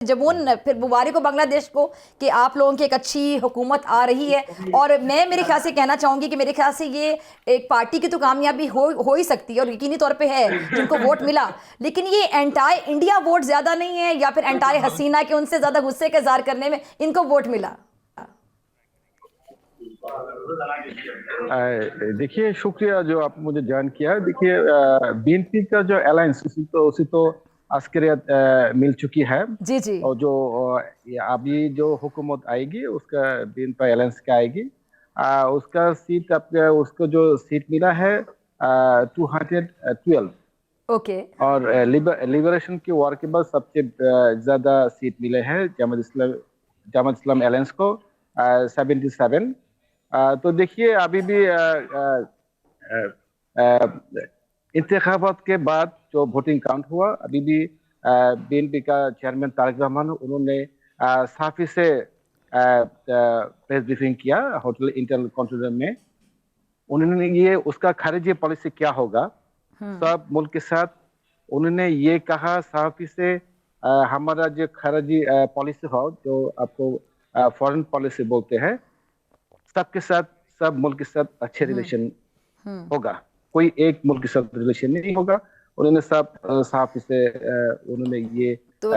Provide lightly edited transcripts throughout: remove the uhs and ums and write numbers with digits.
जमून फिर मुबारक हो बांग्लादेश को कि आप लोगों की एक अच्छी हुकूमत आ रही है। और मैं मेरे ख्याल से कहना चाहूंगी कि मेरे ख्याल से ये एक पार्टी की तो कामयाबी हो ही सकती है और यकीनी तौर पे है जिनको वोट मिला, लेकिन ये एंटाई इंडिया वोट ज्यादा नहीं है या फिर एंटाई हसीना के उनसे ज्यादा गुस्से का इजहार करने में इनको वोट मिला। देखिए, शुक्रिया जो आप मुझे ज्वाइन किया। देखिए, बीएनपी का जो अलायंस उसी तो अस्करियत मिल चुकी है। जी जी। और जो ये अभी जो हुकूमत आएगी उसका बीएनपी अलायंस का आएगी। उसका सीट आपका उसको जो सीट मिला है 212। ओके। और लिबरेशन की वॉर के बाद सबसे ज्यादा सीट मिले हैं जमात इस्लाम अलायंस को 77। तो देखिए, अभी भी इंतखाबात के बाद जो वोटिंग काउंट हुआ, अभी भी बीएनपी का चेयरमैन तारिक रहमान उन्होंने साफी से प्रेस ब्रीफिंग किया होटल इंटरकॉन्टिनेंटल में। उन्होंने ये उसका खारिजी पॉलिसी क्या होगा सब मुल्क के साथ उन्होंने ये कहा साफी से, हमारा जो खारिजी पॉलिसी हो जो आपको फॉरेन पॉलिसी बोलते हैं, सबके साथ सब मुल्क के साथ अच्छे रिलेशन होगा, कोई एक मुल्क के साथ रिलेशन नहीं होगा। उन्होंने सब साफ से उन्होंने ये तो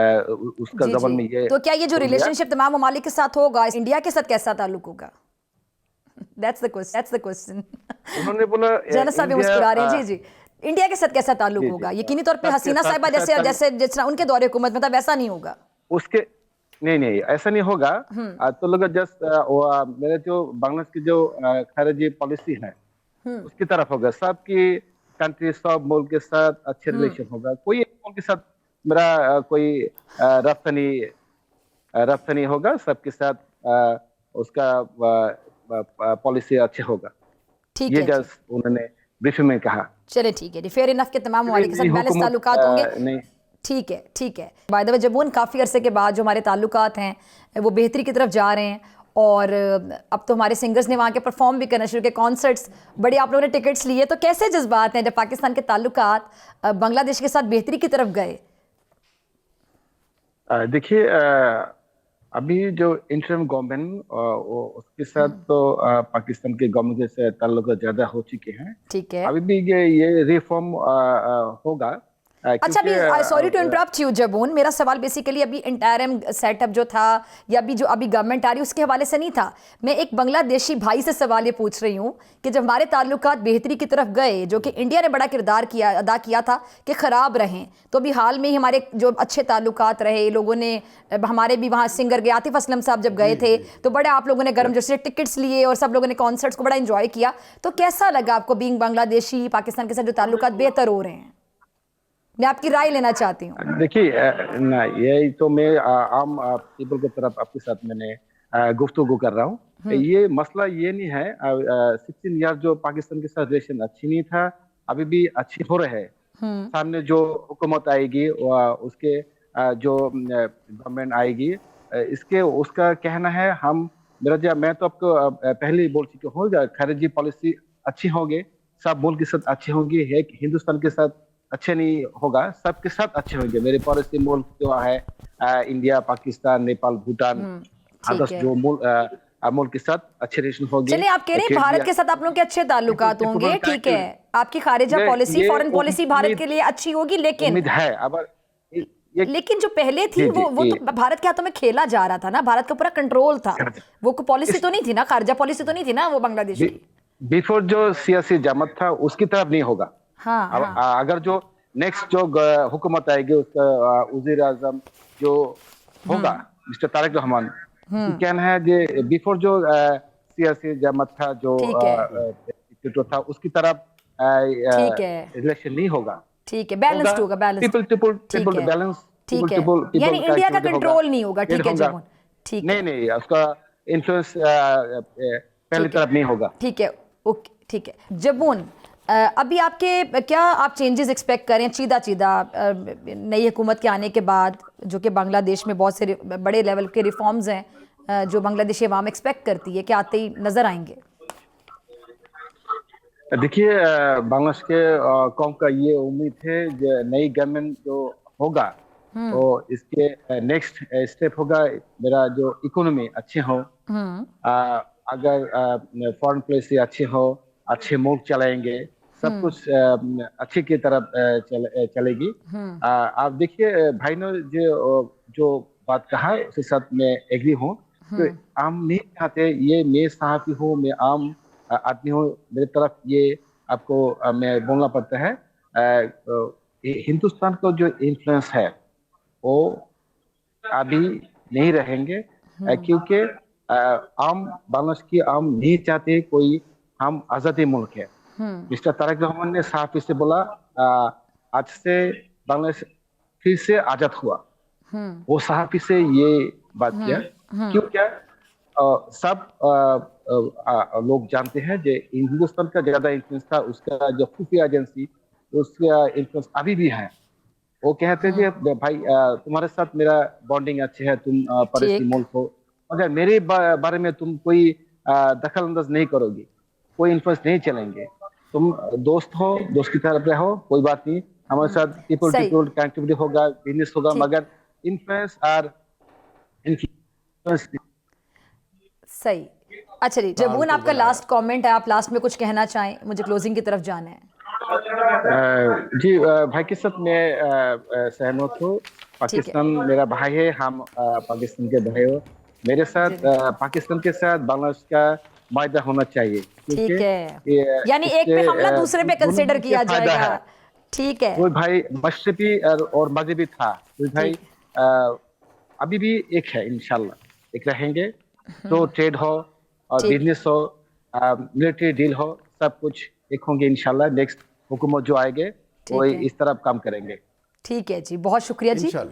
उसका जी जबान जी, में ये तो क्या ये जो बोल दिया। रिलेशनशिप तमाम ममालिक के साथ होगा, इंडिया के साथ कैसा ताल्लुक होगा? That's the question. उन्होंने बोला जैनब साहब भी इंडिया मुस्कुरा रहे हैं। जी जी, इंडिया के साथ कैसा ताल्लुक जी जी होगा? यकीनी तौर पे सबके हसीना साहिबा सबके जैसे साथ जैसे जिस तरह उनके दौरे हुकूमत में था वैसा नहीं होगा। उसके नहीं नहीं ऐसा नहीं होगा। तो लोग जस्ट मेरे जो बांग्लादेश की जो खारिजी पॉलिसी है उसकी तरफ होगा, सबकी कंट्री सब मुल्क के साथ अच्छे रिलेशन होगा। कोई एक मुल्क के साथ मेरा कोई रफ्तानी रफ्तानी होगा, सबके साथ उसका पॉलिसी अच्छे होगा। ठीक ये है जी। जस्ट उन्होंने ब्रीफिंग में कहा। चले ठीक है जी, फेयर इनफ के तमाम अभी ममालिक के नई साथ बैलेंस हुकूमत ताल्लुकात होंगे। नहीं। ठीक है ठीक है। बाय द वे, जबून काफ़ी अरसे के बाद जो हमारे ताल्लुकात हैं वो बेहतरी की तरफ जा रहे हैं और अब तो हमारे सिंगर्स ने वहाँ के परफॉर्म भी करना शुरू किए, कॉन्सर्ट्स बड़े आप लोगों ने टिकट्स लिए, तो कैसे जज्बात हैं जब पाकिस्तान के ताल्लुकात बांग्लादेश के साथ बेहतरी की तरफ गए? देखिए, अभी जो इंटरिम गवर्नमेंट उसके साथ तो पाकिस्तान के गवर्नमेंट से ताल्लुक ज्यादा हो चुके हैं। ठीक है। अभी भी ये रिफॉर्म होगा अच्छा, क्योंकि अभी सॉरी टू इंटरप्ट यू जबून, मेरा सवाल बेसिकली अभी इंटरिम सेटअप जो था या अभी गवर्नमेंट आ रही उसके हवाले से नहीं था। मैं एक बांग्लादेशी भाई से सवाल ये पूछ रही हूँ कि जब हमारे ताल्लुकात बेहतरी की तरफ गए, जो कि इंडिया ने बड़ा किरदार अदा किया था कि ख़राब रहें, तो अभी हाल में ही हमारे जो अच्छे ताल्लुकात रहे, लोगों ने हमारे भी वहाँ सिंगर गए आतिफ असलम साहब जब गए थे तो बड़े आप लोगों ने गर्म जोशी टिकट्स लिए और सब लोगों ने कॉन्सर्ट्स को बड़ा इंजॉय किया। तो कैसा लगा आपको बीइंग बांग्लादेशी, पाकिस्तान के साथ जो ताल्लुकात बेहतर हो रहे हैं? मैं आपकी राय लेना चाहती हूँ। देखिए, ना ये तो मैं आम पीपल की तरफ आपके साथ मैंने गुफ्तगू कर रहा हूँ। ये मसला ये नहीं है 16 ईयर जो पाकिस्तान के साथ रिलेशन अच्छी नहीं था, अभी भी अच्छी हो रहे हैं। सामने जो हुकूमत आएगी उसके जो गवर्नमेंट आएगी इसके उसका कहना है हम मैं तो आपको पहले ही बोल चुकी हूँ, खारिजी पॉलिसी अच्छी होगी, सब मुल्क के साथ अच्छी होगी, एक हिंदुस्तान के साथ अच्छे नहीं होगा, सबके साथ अच्छे होंगे। मेरे पड़ोसी मुल्क जो है इंडिया, पाकिस्तान, नेपाल, भूटान, अदर्स जो मुल्क के साथ अच्छे रिलेशन होंगे। चलिए, आप कह रहे हैं भारत के साथ आप लोगों के अच्छे ताल्लुकात होंगे, ठीक है, आपकी खारिजा पॉलिसी, फॉरेन पॉलिसी भारत के लिए अच्छी होगी, लेकिन उम्मीद है। अब लेकिन जो पहले थी वो तो भारत के हाथों में खेला जा रहा था ना, भारत का पूरा कंट्रोल था, वो पॉलिसी तो नहीं थी ना, खारजा पॉलिसी तो नहीं थी ना वो बांग्लादेश की। बिफोर जो सियासी जमात था उसकी तरफ नहीं होगा। हाँ, अगर जो नेक्स्ट जो हुकूमत आएगी उसका वजीर आजम जो होगा मिस्टर तारिक रहमान, कहना है कि बिफोर जो सियासी जमात था जो था उसकी तरफ रिलेशन नहीं होगा। ठीक है, बैलेंस्ड होगा, पीपल बैलेंस, ठीक है, यानी इंडिया का कंट्रोल नहीं होगा। ठीक है जबून, ठीक है, नहीं उसका इन्फ्लुएंस पहली तरफ नहीं होगा। ठीक है, ओके, ठीक है जबून। अभी आपके क्या आप चेंजेस एक्सपेक्ट करें चीदा नई हुकूमत के आने के बाद, जो कि बांग्लादेश में बहुत से बड़े लेवल के रिफॉर्म्स हैं जो बांग्लादेशी अवाम एक्सपेक्ट करती है कि आते ही नजर आएंगे? देखिए, बांग्लादेश के कौम का ये उम्मीद है कि नई गवर्नमेंट जो होगा तो इसके नेक्स्ट स्टेप होगा मेरा जो इकोनॉमी अच्छे हो, अगर फॉरेन पॉलिसी अच्छी हो, अच्छे मुल्क चलाएंगे, सब कुछ अच्छे की तरफ चलेगी। आप देखिए भाई ने जो बात कहा उसके साथ मैं एग्री हूँ। तो हम नहीं चाहते, ये मैं सहाफी हूँ, मैं आम आदमी हूँ, मेरी तरफ ये आपको मैं बोलना पड़ता है। हिंदुस्तान का जो इन्फ्लुएंस है वो अभी नहीं रहेंगे, क्योंकि आम बांग्लादेश की आम नहीं चाहते कोई, हम आजादी मुल्क है। मिस्टर तारक रहमान ने साफ इससे बोला, आज से बांग्लादेश फिर से आजाद हुआ। वो साहब से ये बात किया, क्यों क्या सब लोग जानते हैं जो हिंदुस्तान का ज्यादा इन्फ्लुएंस था, उसका जो खुफिया एजेंसी, उसका इन्फ्लुएंस अभी भी है। वो कहते हैं कि भाई तुम्हारे साथ मेरा बॉन्डिंग अच्छे है, तुम पड़ोसी मुल्क हो, मगर मेरे बारे में तुम कोई दखल अंदाज नहीं करोगी, कोई इन्फ्लुएंस नहीं चलेंगे, तुम दोस्त हो, दोस्त की तरफ रहो, कोई बात नहीं, हमारे साथ पीपल टू पीपल कनेक्टिविटी होगा, बिजनेस होगा, मगर इन्फ्लुएंस और इन्फ्लुएंस। सही। अच्छा जी, जबून आपका लास्ट कमेंट है, आप लास्ट में कुछ कहना चाहें, मुझे क्लोजिंग की तरफ जाना है। जी भाई के साथ मैं सहमत हूँ। पाकिस्तान मेरा भाई है, हम पाकिस्तान के भाई हो। मेरे साथ पाकिस्तान के साथ बांग्लादेश का मायदा होना चाहिए। ठीक है, यानी एक पे हमला दूसरे पे कंसिडर किया जाएगा। ठीक है, कोई भाई मशरकी और मजहबी था, कोई भाई अभी भी एक है, इंशाल्लाह एक रहेंगे। तो ट्रेड हो और बिजनेस हो, मिलिट्री डील हो, सब कुछ एक होंगे इंशाल्लाह। नेक्स्ट हुकूमत जो आएंगे वो इस तरफ काम करेंगे। ठीक है जी, बहुत शुक्रिया जी।